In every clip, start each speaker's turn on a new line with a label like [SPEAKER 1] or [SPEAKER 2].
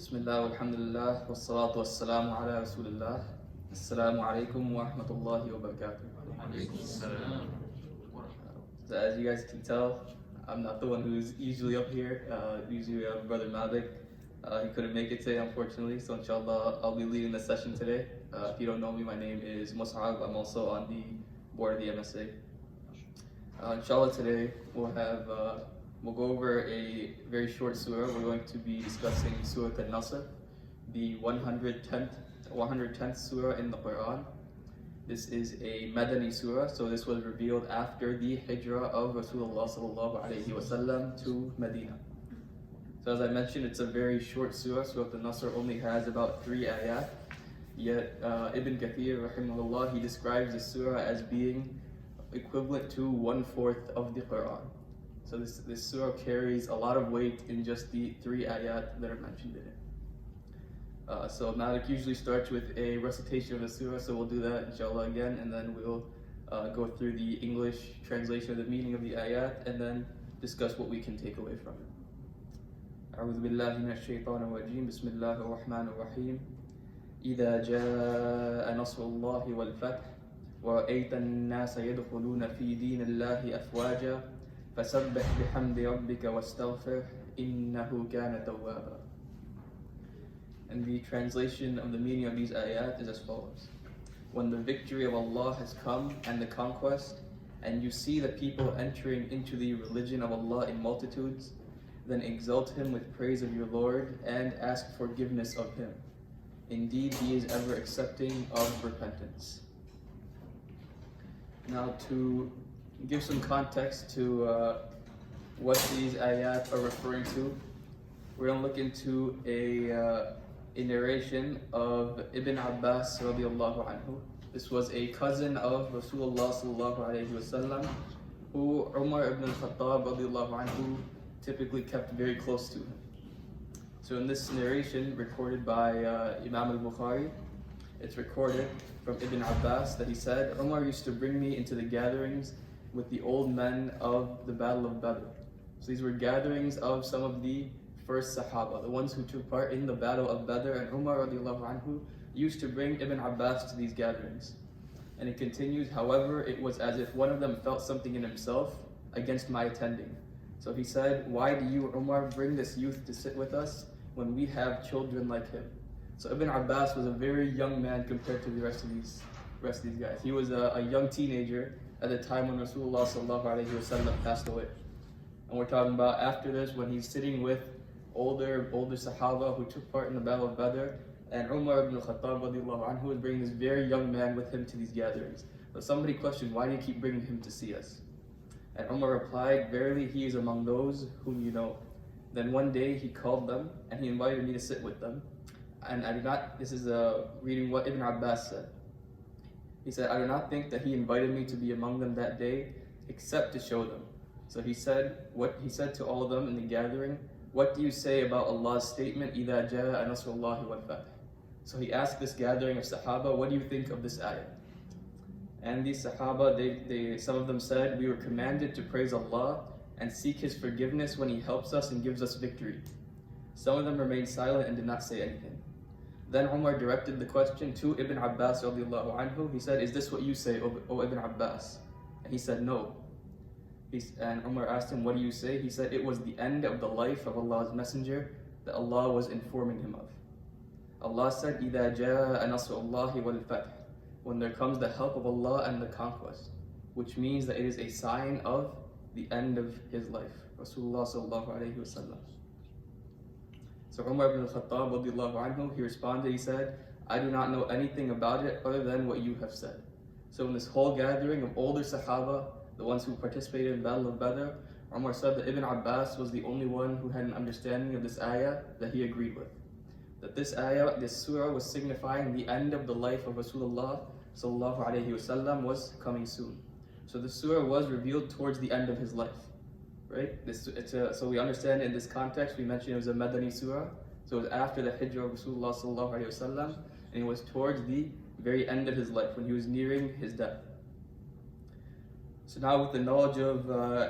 [SPEAKER 1] Bismillah, alhamdulillah, wassalatu wassalamu ala rasulillah. Assalamu alaikum wa rahmatullahi wa barakatuh. So as you guys can tell, I'm not the one who's usually up here. Usually we have Brother Malik. He couldn't make it today, unfortunately, so inshallah I'll be leading the session today. If you don't know me, my name is Musab. I'm also on the board of the MSA. Inshallah today we'll go over a very short surah. We're going to be discussing Surah An-Nasr, the 110th surah in the Qur'an. This is a Madani surah, so this was revealed after the hijrah of Rasulullah sallallahu alaihi wasallam to Medina. So as I mentioned, it's a very short surah. Surah An-Nasr only has about 3 ayat. Yet Ibn Kathir rahimahullah, he describes the surah as being equivalent to 1/4 of the Qur'an. So this surah carries a lot of weight in just the 3 ayat that are mentioned in it. So Malik usually starts with a recitation of the surah, so we'll do that inshallah again, and then we'll go through the English translation of the meaning of the ayat, and then discuss what we can take away from it. أعوذ بالله من الشيطان الرجيم بسم الله الرحمن الرحيم إذا جاء نصر الله والفتح ورأيت الناس يدخلون في دين الله أفواجا فسبح بحمد ربك واستغفر إنه كان توابا. And the translation of the meaning of these ayat is as follows. When the victory of Allah has come and the conquest, and you see the people entering into the religion of Allah in multitudes, then exalt Him with praise of your Lord and ask forgiveness of Him. Indeed, He is ever accepting of repentance. Now, to give some context to what these ayat are referring to, we're going to look into a narration of Ibn Abbas radiallahu anhu. This was a cousin of Rasulullah sallallahu alayhi wasallam, who Umar ibn al-Khattab radiallahu anhu typically kept very close to him. So in this narration recorded by Imam al-Bukhari, it's recorded from Ibn Abbas that he said, Umar used to bring me into the gatherings with the old men of the Battle of Badr. So these were gatherings of some of the first Sahaba, the ones who took part in the Battle of Badr, and Umar radiallahu anhu used to bring Ibn Abbas to these gatherings. And it continues, however, it was as if one of them felt something in himself against my attending. So he said, why do you, Umar, bring this youth to sit with us when we have children like him? So Ibn Abbas was a very young man compared to the rest of these guys. He was a young teenager at the time when Rasulullah sallallahu alaihi wasallam passed away. And we're talking about after this, when he's sitting with older Sahaba who took part in the Battle of Badr, and Umar ibn al-Khattab radiallahu anhu was bringing this very young man with him to these gatherings. So somebody questioned, why do you keep bringing him to see us? And Umar replied, verily he is among those whom you know. Then one day he called them and he invited me to sit with them. And this is reading what Ibn Abbas said. He said, I do not think that he invited me to be among them that day, except to show them. So he said to all of them in the gathering, what do you say about Allah's statement, إِذَا جَاءَ نَصْرُ اللَّهِ وَالْفَتْحِ? So he asked this gathering of Sahaba, what do you think of this ayah? And these Sahaba, some of them said, we were commanded to praise Allah and seek His forgiveness when He helps us and gives us victory. Some of them remained silent and did not say anything. Then Umar directed the question to Ibn Abbas radiallahu anhu. He said, is this what you say, O Ibn Abbas? And he said, no. And Umar asked him, what do you say? He said, it was the end of the life of Allah's Messenger that Allah was informing him of. Allah said, إِذَا جَاءَ نَصْرُ اللَّهِ وَالْفَتْحِ, when there comes the help of Allah and the conquest, which means that it is a sign of the end of his life. Rasulullah sallallahu alayhi wa sallam. So Umar ibn al-Khattab radiallahu anhu, he responded, he said, I do not know anything about it other than what you have said. So in this whole gathering of older Sahaba, the ones who participated in the Battle of Badr, Umar said that Ibn Abbas was the only one who had an understanding of this ayah that he agreed with. That this ayah, this surah, was signifying the end of the life of Rasulullah sallallahu alayhi wasallam was coming soon. So the surah was revealed towards the end of his life. Right? So we understand in this context, we mentioned it was a Madani surah, so it was after the hijrah of Rasulullah sallallahu alayhi wasallam, and it was towards the very end of his life, when he was nearing his death. So now with the knowledge of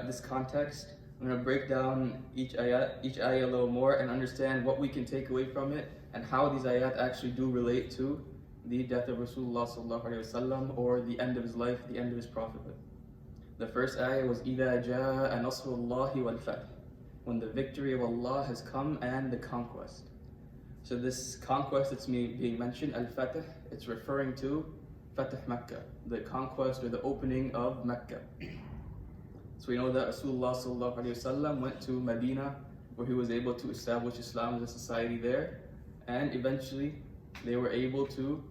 [SPEAKER 1] this context, I'm going to break down each ayah a little more and understand what we can take away from it and how these ayat actually do relate to the death of Rasulullah sallallahu alaihi wasallam, or the end of his life, the end of his prophethood. The first ayah was إِذَا جَاءَ نَصْرُ اللَّهِ وَالْفَتْحِ, when the victory of Allah has come and the conquest. So this conquest that's being mentioned, Al-Fatih, it's referring to Fatih Mecca, the conquest or the opening of Mecca. So we know that Rasulullah sallallahu alaihi wasallam went to Medina, where he was able to establish Islam as a society there, and eventually they were able to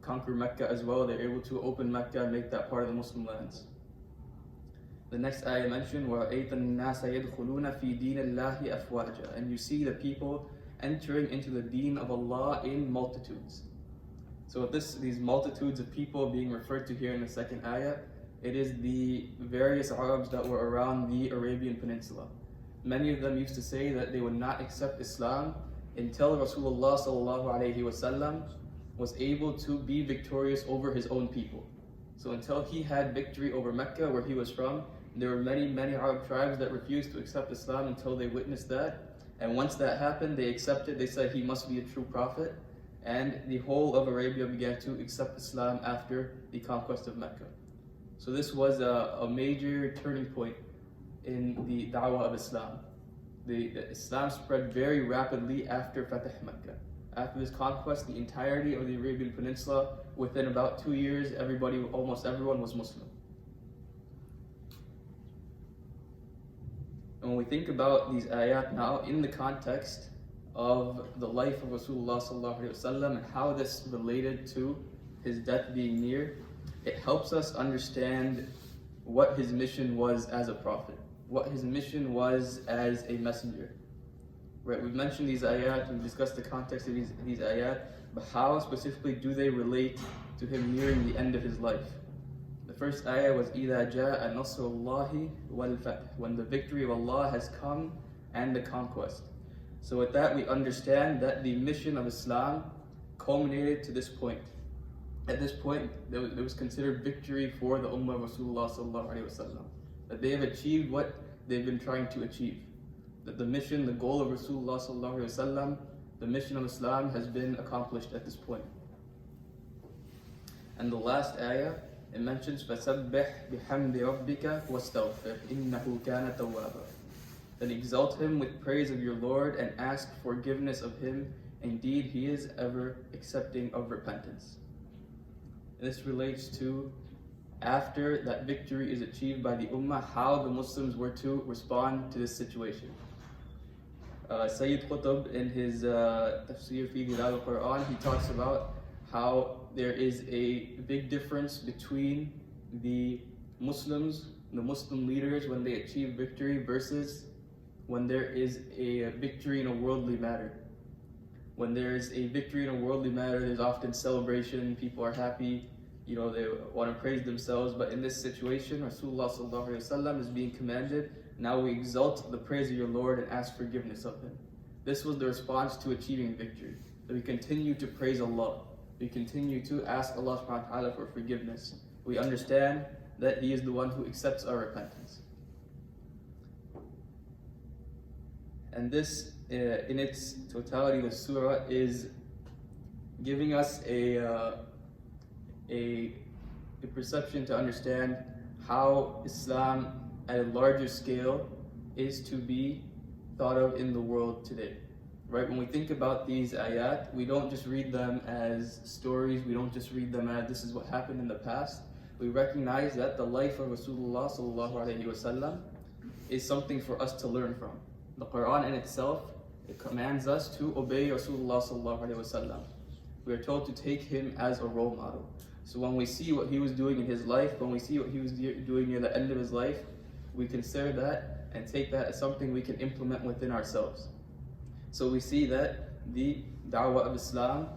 [SPEAKER 1] conquer Mecca as well. They were able to open Mecca and make that part of the Muslim lands. The next ayah mentioned, وَرَأَيْتَ النَّاسَ يَدْخُلُونَ فِي دِينِ اللَّهِ أَفْوَاجًا, and you see the people entering into the deen of Allah in multitudes. So these multitudes of people being referred to here in the second ayah, it is the various Arabs that were around the Arabian Peninsula. Many of them used to say that they would not accept Islam until Rasulullah sallallahu alaihi wasallam was able to be victorious over his own people. So until he had victory over Mecca, where he was from, there were many Arab tribes that refused to accept Islam until they witnessed that. And once that happened, they accepted, they said he must be a true prophet. And the whole of Arabia began to accept Islam after the conquest of Mecca. So this was a major turning point in the da'wah of Islam. The Islam spread very rapidly after Fatih Mecca. After this conquest, the entirety of the Arabian Peninsula, within about 2 years, almost everyone was Muslim. And when we think about these ayat now in the context of the life of Rasulullah sallallahu alaihi wasallam and how this related to his death being near, it helps us understand what his mission was as a prophet, what his mission was as a messenger. Right, we've mentioned these ayat, we've discussed the context of these ayat, but how specifically do they relate to him nearing the end of his life? The first ayah was إِذَا جَاءَ نَصْرُ اللَّهِ وَالْفَتْحِ, when the victory of Allah has come and the conquest. So with that, we understand that the mission of Islam culminated to this point. At this point, there was considered victory for the Ummah of Rasulullah sallallahu alaihi wasallam, that they have achieved what they've been trying to achieve. That the mission, the goal of Rasulullah sallallahu alaihi wasallam, the mission of Islam has been accomplished at this point. And the last ayah, it mentions فَسَبِّحْ بِحَمْدِ رَبِّكَ وَاسْتَغْفِرْ إِنَّهُ كَانَ تَوَّابًا. Then exalt him with praise of your Lord and ask forgiveness of him. Indeed, he is ever accepting of repentance. And this relates to after that victory is achieved by the Ummah, how the Muslims were to respond to this situation. Sayyid Qutb, in his tafsir fi Dilal al-Qur'an, he talks about how there is a big difference between the Muslims, the Muslim leaders, when they achieve victory versus when there is a victory in a worldly matter. When there is a victory in a worldly matter, there's often celebration, people are happy, they want to praise themselves. But in this situation, Rasulullah sallallahu alaihi wasallam is being commanded, now we exalt the praise of your Lord and ask forgiveness of him. This was the response to achieving victory. That we continue to praise Allah. We continue to ask Allah subhanahu wa ta'ala for forgiveness. We understand that He is the one who accepts our repentance. And this, in its totality, the surah is giving us a perception to understand how Islam at a larger scale is to be thought of in the world today. Right? When we think about these ayat, we don't just read them as stories, we don't just read them as this is what happened in the past. We recognize that the life of Rasulullah sallallahu alaihi wasallam is something for us to learn from. The Qur'an in itself, it commands us to obey Rasulullah sallallahu alaihi wasallam. We are told to take him as a role model. So when we see what he was doing in his life, when we see what he was doing near the end of his life, we consider that and take that as something we can implement within ourselves. So we see that the da'wah of Islam,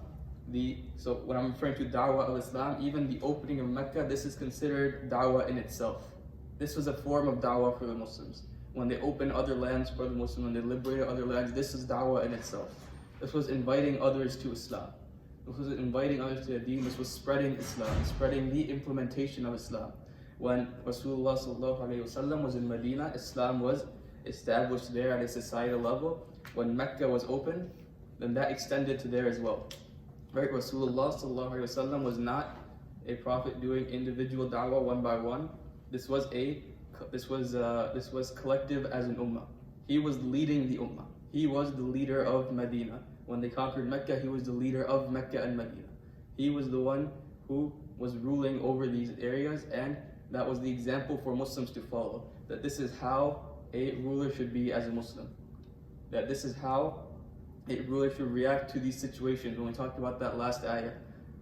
[SPEAKER 1] so when I'm referring to da'wah of Islam, even the opening of Mecca, this is considered da'wah in itself. This was a form of da'wah for the Muslims. When they opened other lands for the Muslims, when they liberated other lands, this is da'wah in itself. This was inviting others to Islam. This was inviting others to the deen. This was spreading Islam, spreading the implementation of Islam. When Rasulullah sallallahu alaihi wasallam was in Medina, Islam was established there at a societal level. When Mecca was open, then that extended to there as well. Right? Rasulullah sallallahu alaihi wasallam was not a prophet doing individual da'wah one by one. This was collective as an ummah. He was leading the ummah. He was the leader of Medina. When they conquered Mecca, he was the leader of Mecca and Medina. He was the one who was ruling over these areas, and that was the example for Muslims to follow. That this is how a ruler should be as a Muslim. That this is how a ruler should react to these situations. When we talked about that last ayah,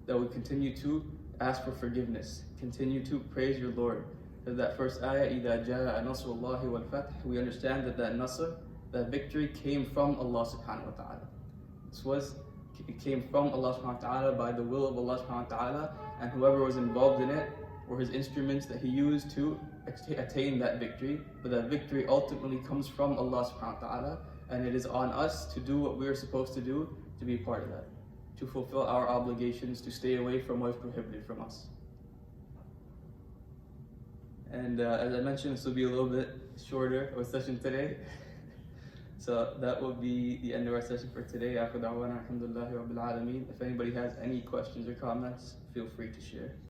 [SPEAKER 1] that we continue to ask for forgiveness, continue to praise your Lord. That first ayah, إِذَا جَاءَ نَصْرُ اللَّهِ وَالْفَتْحُ, we understand that that nasr, that victory came from Allah subhanahu wa ta'ala. It came from Allah subhanahu wa ta'ala by the will of Allah subhanahu wa ta'ala, and whoever was involved in it were his instruments that he used to attain that victory. But that victory ultimately comes from Allah subhanahu wa ta'ala, and it is on us to do what we are supposed to do to be part of that, to fulfill our obligations, to stay away from what is prohibited from us. And as I mentioned, this will be a little bit shorter of a session today. So that will be the end of our session for today. If anybody has any questions or comments, feel free to share.